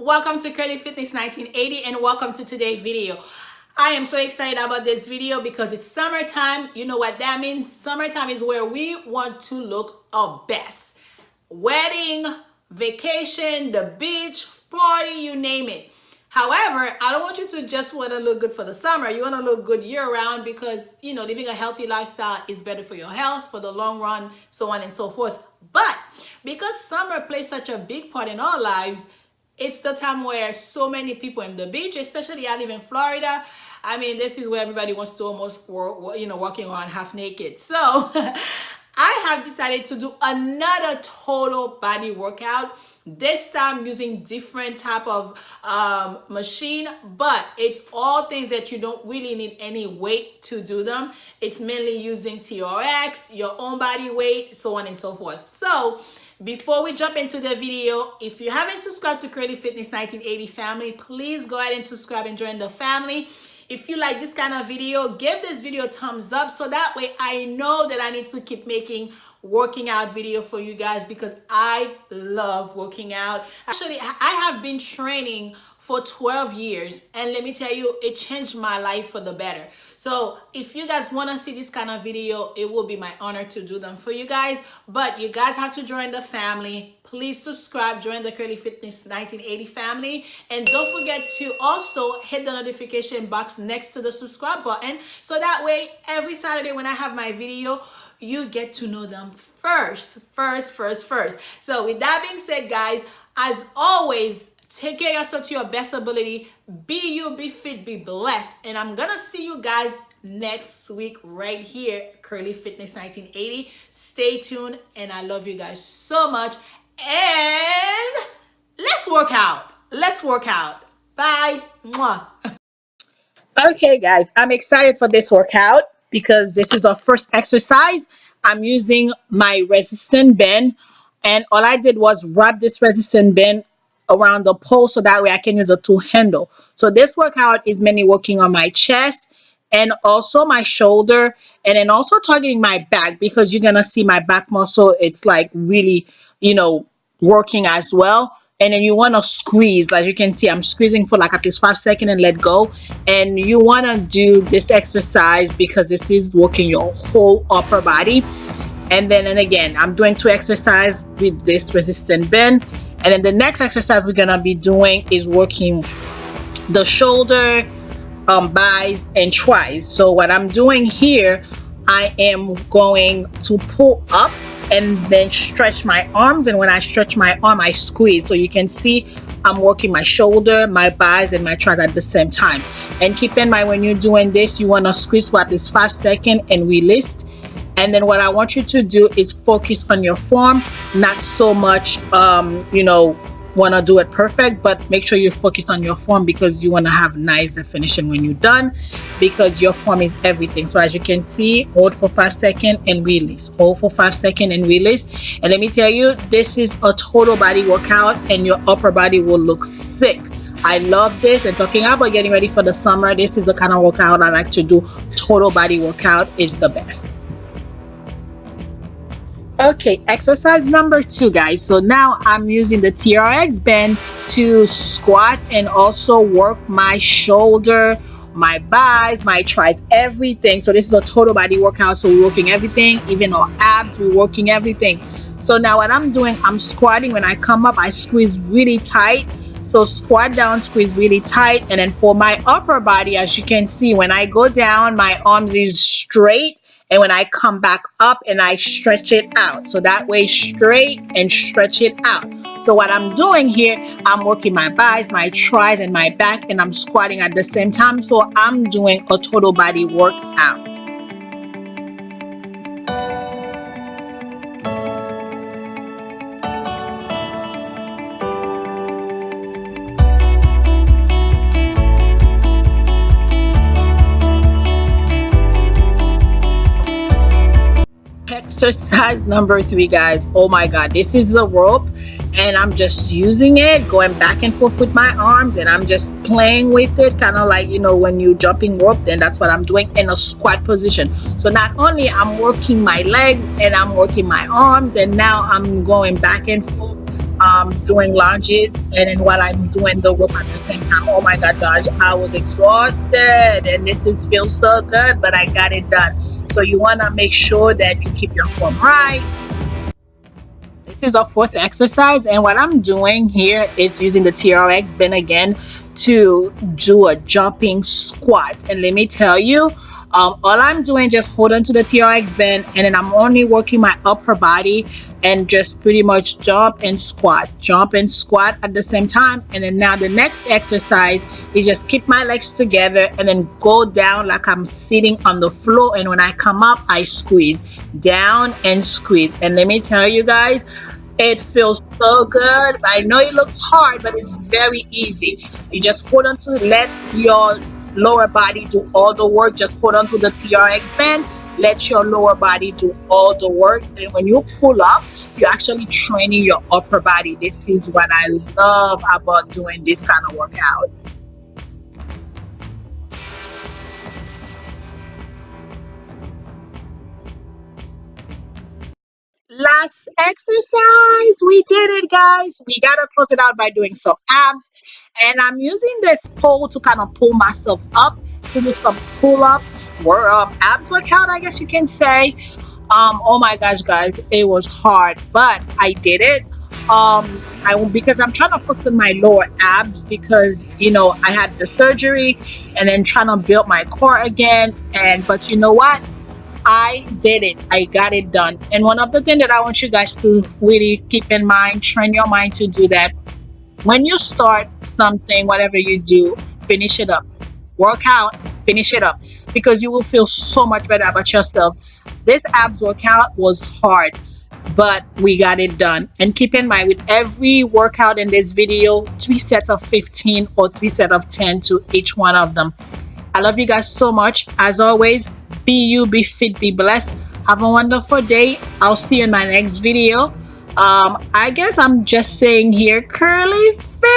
welcome to Curly Fitness 1980 and welcome to today's video. I am so excited about this video because it's summertime. You know what that means? Summertime is where we want to look our best. Wedding, vacation, the beach, party, you name it. However, I don't want you to just want to look good for the summer. You want to look good year-round because, you know, living a healthy lifestyle is better for your health, for the long run, so on and so forth. But because summer plays such a big part in our lives, it's the time where so many people in the beach, especially I live in Florida. I mean, this is where everybody wants to almost, walking around half naked. So I have decided to do another total body workout. This time using different type of machine, but it's all things that you don't really need any weight to do them. It's mainly using TRX, your own body weight, so on and so forth. So before we jump into the video, if you haven't subscribed to Curly Fitness 1980 family, please go ahead and subscribe and join the family. If you like this kind of video, give this video a thumbs up so that way I know that I need to keep making working out video for you guys because I love working out. Actually, I have been training for 12 years and let me tell you, it changed my life for the better. So if you guys want to see this kind of video, it will be my honor to do them for you guys. But you guys have to join the family. Please subscribe, join the Curly Fitness 1980 family, and don't forget to also hit the notification box next to the subscribe button so that way every Saturday when I have my video, you get to know them first. So with that being said, guys, as always, take care of yourself to your best ability. Be you, be fit, be blessed. And I'm gonna see you guys next week right here, Curly Fitness 1980. Stay tuned, and I love you guys so much. And let's work out. Let's work out. Bye. Mwah. Okay, guys, I'm excited for this workout because this is our first exercise. I'm using my resistant band, and all I did was wrap this resistant band around the pole so that way I can use a two handle. So this workout is mainly working on my chest and also my shoulder, and then also targeting my back because you're gonna see my back muscle. It's like really, working as well. And then you want to squeeze, like you can see I'm squeezing for like at least 5 seconds and let go. And you want to do this exercise because this is working your whole upper body. And again, I'm doing 2 exercises with this resistant band. And then the next exercise we're gonna be doing is working the shoulder, buys and tries. So what I'm doing here, I am going to pull up and then stretch my arms, and when I stretch my arm I squeeze. So you can see I'm working my shoulder, my buys and my tries at the same time. And keep in mind when you're doing this, you want to squeeze for at least 5 seconds and release. And then what I want you to do is focus on your form, not so much want to do it perfect, but make sure you focus on your form because you want to have nice definition when you're done, because your form is everything. So as you can see, hold for 5 seconds and release, hold for 5 seconds and release. And let me tell you, this is a total body workout and your upper body will look sick. I love this. And talking about getting ready for the summer, this is the kind of workout I like to do. Total body workout is the best. Okay, exercise number 2, guys. So now I'm using the TRX band to squat and also work my shoulder, my buys, my tries, everything. So this is a total body workout. So we're working everything, even our abs, we're working everything. So now what I'm doing, I'm squatting. When I come up, I squeeze really tight. So squat down, squeeze really tight. And then for my upper body, as you can see, when I go down, my arms is straight. And when I come back up and I stretch it out. So that way straight and stretch it out. So what I'm doing here, I'm working my buys, my tries and my back, and I'm squatting at the same time. So I'm doing a total body workout. Exercise number 3, guys. Oh my god, this is the rope and I'm just using it, going back and forth with my arms, and I'm just playing with it, kind of like when you're jumping rope. Then that's what I'm doing in a squat position. So not only I'm working my legs and I'm working my arms, and now I'm going back and forth doing lunges, and then while I'm doing the rope at the same time. Oh my god, gosh, I was exhausted, and this is feels so good, but I got it done. So you want to make sure that you keep your form right. This is our fourth exercise, and what I'm doing here is using the TRX band again to do a jumping squat. And let me tell you, all I'm doing just hold on to the TRX band, and then I'm only working my upper body and just pretty much jump and squat at the same time. And then now the next exercise is just keep my legs together and then go down like I'm sitting on the floor, and when I come up I squeeze down and squeeze. And let me tell you guys, it feels so good. I know it looks hard, but it's very easy. You just hold on to let your lower body do all the work. Just hold on to the TRX band. Let your lower body do all the work. And when you pull up, you're actually training your upper body. This is what I love about doing this kind of workout. Last exercise, we did it, guys. We gotta close it out by doing some abs, and I'm using this pole to kind of pull myself up to do some pull-ups or abs workout, I guess you can say. Oh my gosh, guys, it was hard, but I did it. I because I'm trying to focus on my lower abs, because I had the surgery and then trying to build my core again. And but you know what, I did it. I got it done. And one of the things that I want you guys to really keep in mind, train your mind to do that. When you start something, whatever you do, finish it up. Work out, finish it up, because you will feel so much better about yourself. This abs workout was hard, but we got it done. And keep in mind, with every workout in this video, 3 sets of 15 or 3 sets of 10 to each one of them. I love you guys so much. As always, be you, be fit, be blessed. Have a wonderful day. I'll see you in my next video. I guess I'm just saying here, curly fit.